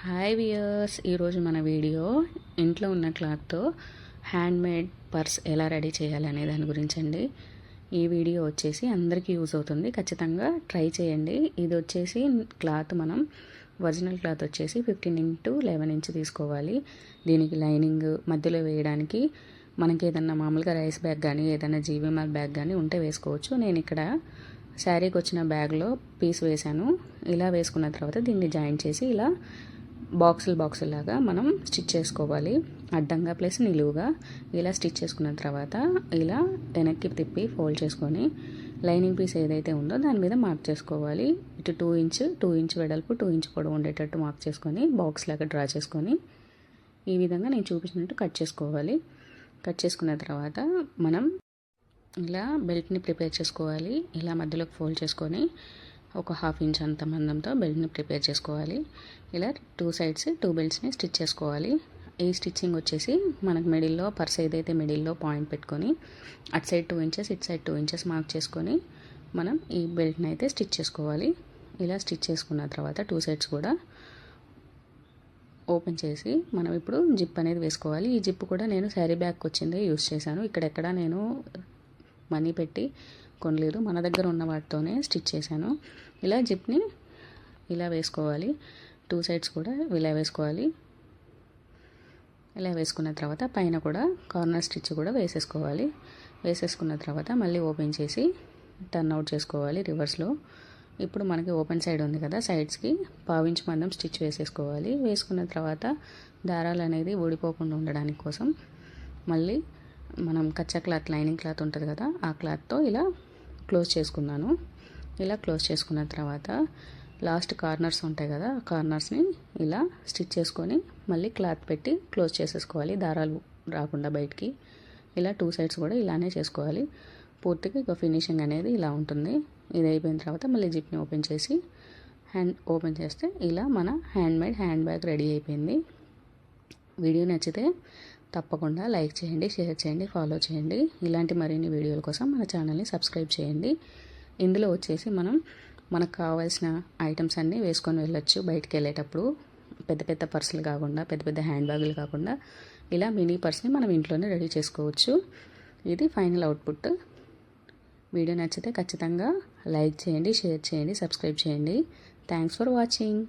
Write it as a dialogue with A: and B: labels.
A: Hi viewers, ఈరోజు మన video ఇంట్లో ఉన్న క్లాత్తో హ్యాండ్మేడ్ పర్స్ ఎలా రెడీ చేయాలి అనే దాని గురించి అండి. ఈ వీడియో వచ్చేసి అందరికీ యూజ్ అవుతుంది, ఖచ్చితంగా ట్రై చేయండి. ఇది వచ్చేసి క్లాత్ మనం ఒరిజినల్ క్లాత్ వచ్చేసి 15x11 ఇంచ్ తీసుకోవాలి. దీనికి లైనింగ్ మధ్యలో వేయడానికి మనకి ఏదన్నా మామూలుగా రైస్ బ్యాగ్ కానీ ఏదైనా జీవీఎంఆర్ బ్యాగ్ కానీ ఉంటే వేసుకోవచ్చు. నేను ఇక్కడ శారీకి వచ్చిన బ్యాగ్లో పీస్ వేశాను. ఇలా వేసుకున్న తర్వాత దీన్ని జాయిన్ చేసి ఇలా బాక్సులు లాగా మనం స్టిచ్ చేసుకోవాలి. అడ్డంగా ప్లస్ నిలువుగా ఇలా స్టిచ్ చేసుకున్న తర్వాత ఇలా వెనక్కి తిప్పి ఫోల్డ్ చేసుకొని లైనింగ్ పీస్ ఏదైతే ఉందో దాని మీద మార్క్ చేసుకోవాలి. ఇటు 2 ఇంచ్ వెడల్పు 2 ఇంచ్ పొడవు ఉండేటట్టు మార్క్ చేసుకొని బాక్స్ లాగా డ్రా చేసుకొని ఈ విధంగా నేను చూపించినట్టు కట్ చేసుకోవాలి. కట్ చేసుకున్న తర్వాత మనం ఇలా బెల్ట్ని ప్రిపేర్ చేసుకోవాలి. ఇలా మధ్యలోకి ఫోల్డ్ చేసుకొని ఒక 1/2 ఇంచ్ అంత మందంతో బెల్ట్ని ప్రిపేర్ చేసుకోవాలి. ఇలా 2 సైడ్స్ 2 బెల్ట్స్ని స్టిచ్ చేసుకోవాలి. ఈ స్టిచ్చింగ్ వచ్చేసి మనకు మిడిల్లో పర్స్ ఏదైతే మిడిల్లో పాయింట్ పెట్టుకొని అటు సైడ్ 2 ఇంచెస్ ఇటు సైడ్ 2 ఇంచెస్ మార్క్ చేసుకొని మనం ఈ బెల్ట్ని అయితే స్టిచ్ చేసుకోవాలి. ఇలా స్టిచ్ చేసుకున్న తర్వాత 2 సైడ్స్ కూడా ఓపెన్ చేసి మనం ఇప్పుడు జిప్ అనేది వేసుకోవాలి. ఈ జిప్ కూడా నేను శారీ బ్యాగ్కి వచ్చిందే యూస్ చేశాను. ఇక్కడెక్కడ నేను మనీ పెట్టి కొనలేదు, మన దగ్గర ఉన్న వాటితోనే స్టిచ్ చేశాను. ఇలా జిప్ని ఇలా వేసుకోవాలి. 2 సైడ్స్ కూడా ఇలా వేసుకోవాలి. ఇలా వేసుకున్న తర్వాత పైన కూడా కార్నర్ స్టిచ్ కూడా వేసేసుకోవాలి. వేసేసుకున్న తర్వాత మళ్ళీ ఓపెన్ చేసి టర్న్ అవుట్ చేసుకోవాలి రివర్స్లో. ఇప్పుడు మనకి ఓపెన్ సైడ్ ఉంది కదా, సైడ్స్కి 1/2 ఇంచ్ మందం స్టిచ్ వేసేసుకోవాలి. వేసుకున్న తర్వాత దారాలు అనేది ఊడిపోకుండా ఉండడానికి కోసం మళ్ళీ మనం కచ్చా క్లాత్ లైనింగ్ క్లాత్ ఉంటుంది కదా, ఆ క్లాత్తో ఇలా క్లోజ్ చేసుకున్నాను. ఇలా క్లోజ్ చేసుకున్న తర్వాత లాస్ట్ కార్నర్స్ ఉంటాయి కదా, ఆ కార్నర్స్ని ఇలా స్టిచ్ చేసుకొని మళ్ళీ క్లాత్ పెట్టి క్లోజ్ చేసేసుకోవాలి, దారాలు రాకుండా బయటికి. ఇలా 2 సైడ్స్ కూడా ఇలానే చేసుకోవాలి. పూర్తిగా ఇక ఫినిషింగ్ అనేది ఇలా ఉంటుంది. ఇది అయిపోయిన తర్వాత మళ్ళీ జిప్ని ఓపెన్ చేసి ఓపెన్ చేస్తే ఇలా మన హ్యాండ్మేడ్ హ్యాండ్ బ్యాగ్ రెడీ అయిపోయింది. వీడియో నచ్చితే తప్పకుండా లైక్ చేయండి, షేర్ చేయండి, ఫాలో చేయండి. ఇలాంటి మరిన్ని వీడియోల కోసం మన ఛానల్ని సబ్స్క్రైబ్ చేయండి. ఇందులో వచ్చేసి మనకు కావాల్సిన ఐటమ్స్ అన్నీ వేసుకొని వెళ్ళొచ్చు బయటికి వెళ్ళేటప్పుడు. పెద్ద పెద్ద పర్సులు కాకుండా, పెద్ద పెద్ద హ్యాండ్ బ్యాగులు కాకుండా ఇలా మినీ పర్స్ని మనం ఇంట్లోనే రెడీ చేసుకోవచ్చు. ఇది ఫైనల్ అవుట్పుట్. వీడియో నచ్చితే ఖచ్చితంగా లైక్ చేయండి, షేర్ చేయండి, సబ్స్క్రైబ్ చేయండి. Thanks for watching.